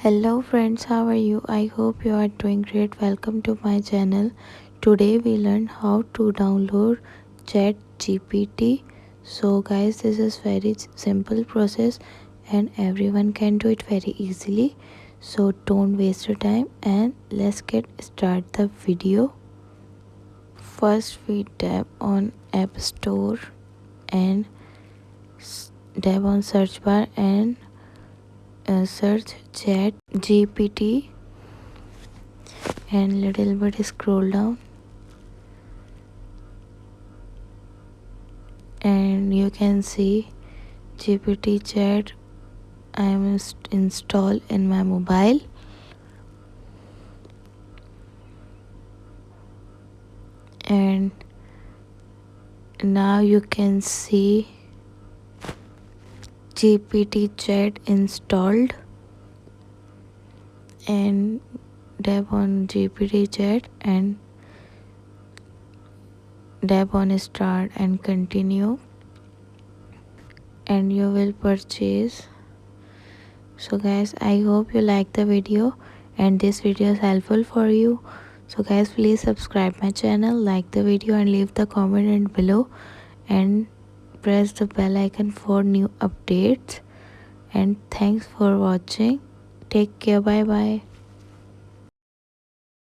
Hello friends, how are you? I hope you are doing great. Welcome to my channel. Today we learn how to download Chat GPT. So guys, this is very simple process and everyone can do it very easily. So don't waste your time and let's get start the video. First we tap on App Store and tap on search bar and search Chat GPT and little bit scroll down and you can see GPT chat. I am installed in my mobile and now you can see GPT chat installed and tap on GPT chat and tap on start and continue and you will purchase. So guys, I hope you like the video and this video is helpful for you. So guys, please subscribe my channel, like the video and leave the comment below and press the bell icon for new updates. And thanks for watching. Take care. Bye bye.